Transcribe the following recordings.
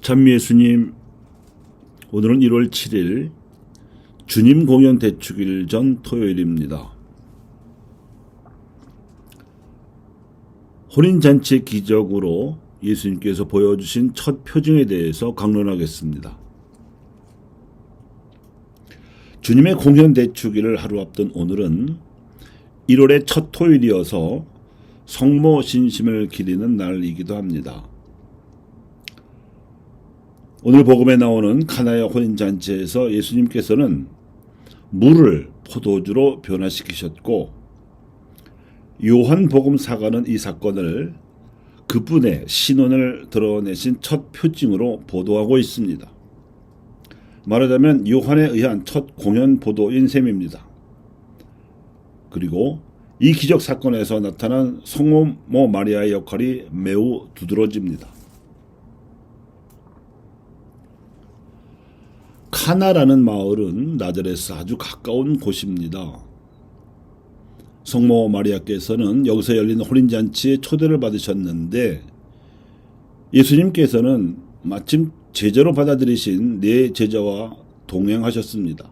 참 예수님, 오늘은 1월 7일 주님 공연 대축일 전 토요일입니다. 혼인잔치의 기적으로 예수님께서 보여주신 첫 표징에 대해서 강론하겠습니다. 주님의 공연 대축일을 하루 앞둔 오늘은 1월의 첫 토요일이어서 성모 신심을 기리는 날이기도 합니다. 오늘 복음에 나오는 가나의 혼인잔치에서 예수님께서는 물을 포도주로 변화시키셨고, 요한복음사가는 이 사건을 그분의 신원을 드러내신 첫 표징으로 보도하고 있습니다. 말하자면 요한에 의한 첫 공연 보도인 셈입니다. 그리고 이 기적 사건에서 나타난 성모 마리아의 역할이 매우 두드러집니다. 카나라는 마을은 나자렛에서 아주 가까운 곳입니다. 성모 마리아께서는 여기서 열린 혼인잔치에 초대를 받으셨는데, 예수님께서는 마침 제자로 받아들이신 네 제자와 동행하셨습니다.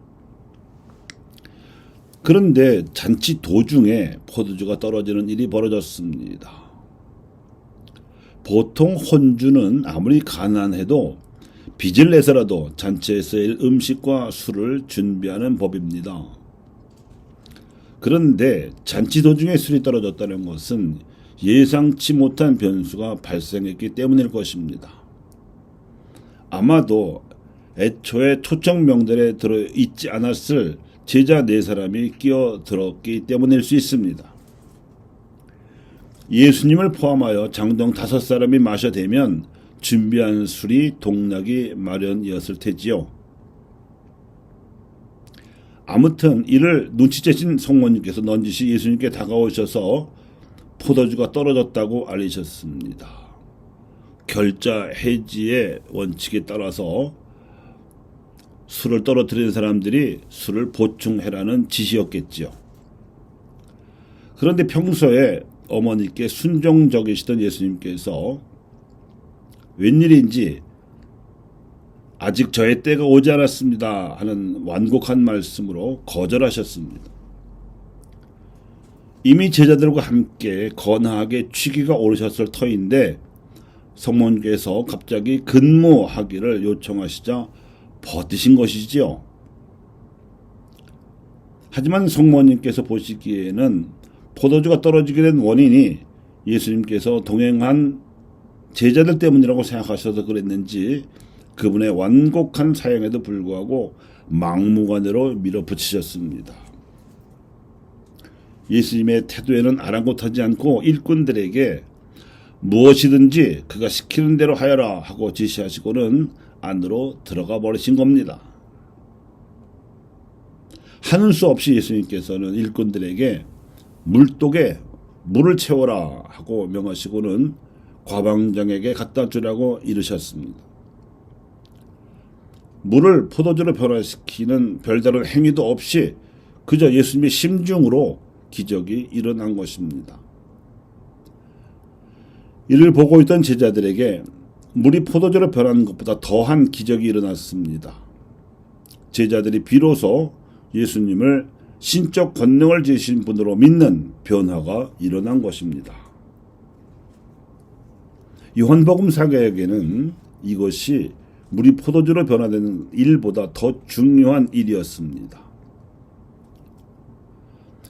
그런데 잔치 도중에 포도주가 떨어지는 일이 벌어졌습니다. 보통 혼주는 아무리 가난해도 빚을 내서라도 잔치에 쓰일 음식과 술을 준비하는 법입니다. 그런데 잔치 도중에 술이 떨어졌다는 것은 예상치 못한 변수가 발생했기 때문일 것입니다. 아마도 애초에 초청 명단에 들어있지 않았을 제자 4사람이 끼어들었기 때문일 수 있습니다. 예수님을 포함하여 장동 5사람이 마셔대면 준비한 술이 동나기 마련이었을 테지요. 아무튼 이를 눈치채신 성모님께서 넌지시 예수님께 다가오셔서 포도주가 떨어졌다고 알리셨습니다. 결자 해지의 원칙에 따라서 술을 떨어뜨리는 사람들이 술을 보충해라는 지시였겠지요. 그런데 평소에 어머니께 순종적이시던 예수님께서 웬일인지 아직 저의 때가 오지 않았습니다 하는 완곡한 말씀으로 거절하셨습니다. 이미 제자들과 함께 거나하게 취기가 오르셨을 터인데 성모님께서 갑자기 근무하기를 요청하시자 버티신 것이지요. 하지만 성모님께서 보시기에는 포도주가 떨어지게 된 원인이 예수님께서 동행한 제자들 때문이라고 생각하셔서 그랬는지 그분의 완곡한 사양에도 불구하고 막무가내로 밀어붙이셨습니다. 예수님의 태도에는 아랑곳하지 않고 일꾼들에게 무엇이든지 그가 시키는 대로 하여라 하고 지시하시고는 안으로 들어가 버리신 겁니다. 하는 수 없이 예수님께서는 일꾼들에게 물독에 물을 채워라 하고 명하시고는 과방장에게 갖다 주라고 이르셨습니다. 물을 포도주로 변화시키는 별다른 행위도 없이 그저 예수님의 심중으로 기적이 일어난 것입니다. 이를 보고 있던 제자들에게 물이 포도주로 변하는 것보다 더한 기적이 일어났습니다. 제자들이 비로소 예수님을 신적 권능을 지으신 분으로 믿는 변화가 일어난 것입니다. 요한복음사가에게는 이것이 물이 포도주로 변화되는 일보다 더 중요한 일이었습니다.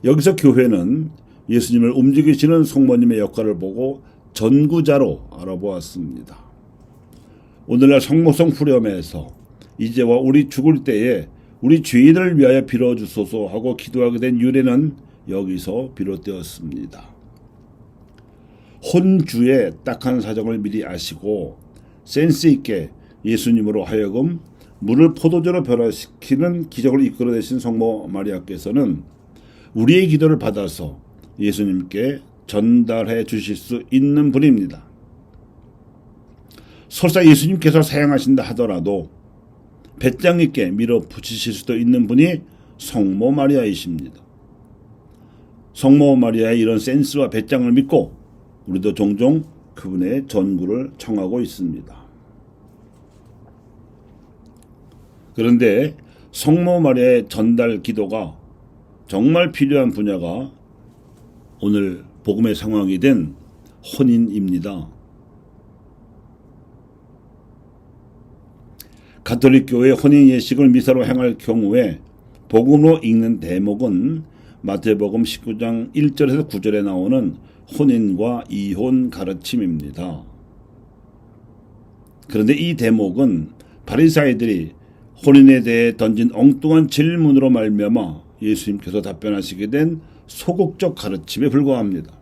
여기서 교회는 예수님을 움직이시는 성모님의 역할을 보고 전구자로 알아보았습니다. 오늘날 성모성 후렴에서 이제와 우리 죽을 때에 우리 죄인을 위하여 빌어주소서 하고 기도하게 된 유래는 여기서 비롯되었습니다. 혼주의 딱한 사정을 미리 아시고 센스 있게 예수님으로 하여금 물을 포도주로 변화시키는 기적을 이끌어내신 성모 마리아께서는 우리의 기도를 받아서 예수님께 전달해 주실 수 있는 분입니다. 설사 예수님께서 사양하신다 하더라도 배짱 있게 밀어붙이실 수도 있는 분이 성모 마리아이십니다. 성모 마리아의 이런 센스와 배짱을 믿고 우리도 종종 그분의 전구를 청하고 있습니다. 그런데 성모 마리아의 전달 기도가 정말 필요한 분야가 오늘 복음의 상황이 된 혼인입니다. 가톨릭 교회 혼인 예식을 미사로 행할 경우에 복음으로 읽는 대목은 마태복음 19장 1절에서 9절에 나오는 혼인과 이혼 가르침입니다. 그런데 이 대목은 바리사이들이 혼인에 대해 던진 엉뚱한 질문으로 말미암아 예수님께서 답변하시게 된 소극적 가르침에 불과합니다.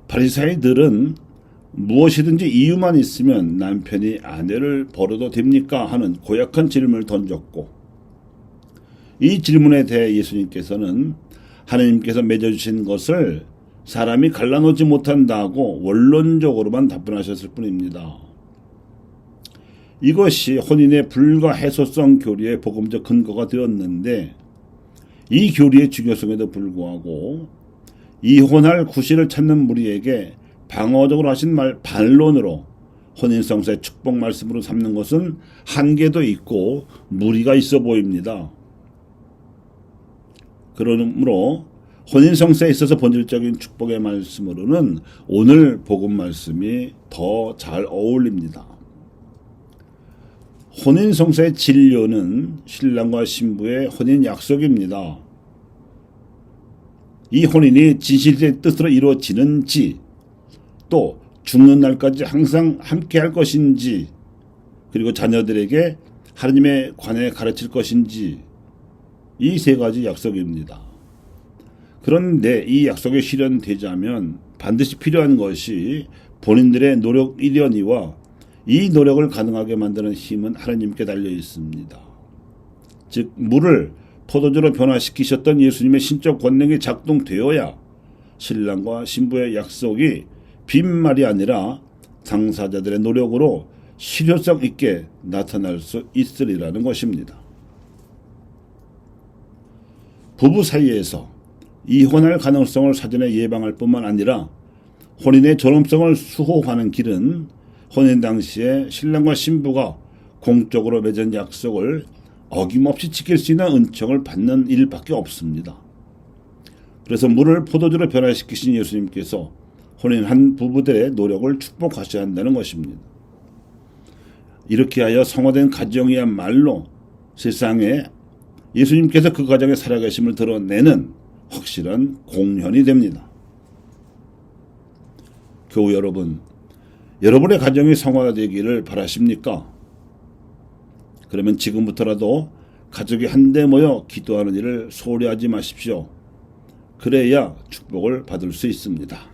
바리사이들은 무엇이든지 이유만 있으면 남편이 아내를 버려도 됩니까? 하는 고약한 질문을 던졌고, 이 질문에 대해 예수님께서는 하나님께서 맺어주신 것을 사람이 갈라놓지 못한다고 원론적으로만 답변하셨을 뿐입니다. 이것이 혼인의 불가해소성 교리의 복음적 근거가 되었는데, 이 교리의 중요성에도 불구하고 이혼할 구실을 찾는 무리에게 방어적으로 하신 말 반론으로 혼인성사의 축복 말씀으로 삼는 것은 한계도 있고 무리가 있어 보입니다. 그러므로 혼인성사에 있어서 본질적인 축복의 말씀으로는 오늘 복음 말씀이 더 잘 어울립니다. 혼인성사의 진료는 신랑과 신부의 혼인 약속입니다. 이 혼인이 진실의 뜻으로 이루어지는지, 또 죽는 날까지 항상 함께 할 것인지, 그리고 자녀들에게 하나님의 관에 가르칠 것인지, 이 세 가지 약속입니다. 그런데 이 약속이 실현되자면 반드시 필요한 것이 본인들의 노력 일련이와 이 노력을 가능하게 만드는 힘은 하나님께 달려 있습니다. 즉 물을 포도주로 변화시키셨던 예수님의 신적 권능이 작동되어야 신랑과 신부의 약속이 빈말이 아니라 당사자들의 노력으로 실효성 있게 나타날 수 있으리라는 것입니다. 부부 사이에서 이혼할 가능성을 사전에 예방할 뿐만 아니라 혼인의 존엄성을 수호하는 길은 혼인 당시에 신랑과 신부가 공적으로 맺은 약속을 어김없이 지킬 수 있는 은총을 받는 일밖에 없습니다. 그래서 물을 포도주로 변화시키신 예수님께서 혼인한 부부들의 노력을 축복하셔야 한다는 것입니다. 이렇게 하여 성화된 가정이야말로 세상에 예수님께서 그 가정에 살아계심을 드러내는 확실한 공현이 됩니다. 교우 여러분, 여러분의 가정이 성화되기를 바라십니까? 그러면 지금부터라도 가족이 한데 모여 기도하는 일을 소홀히 하지 마십시오. 그래야 축복을 받을 수 있습니다.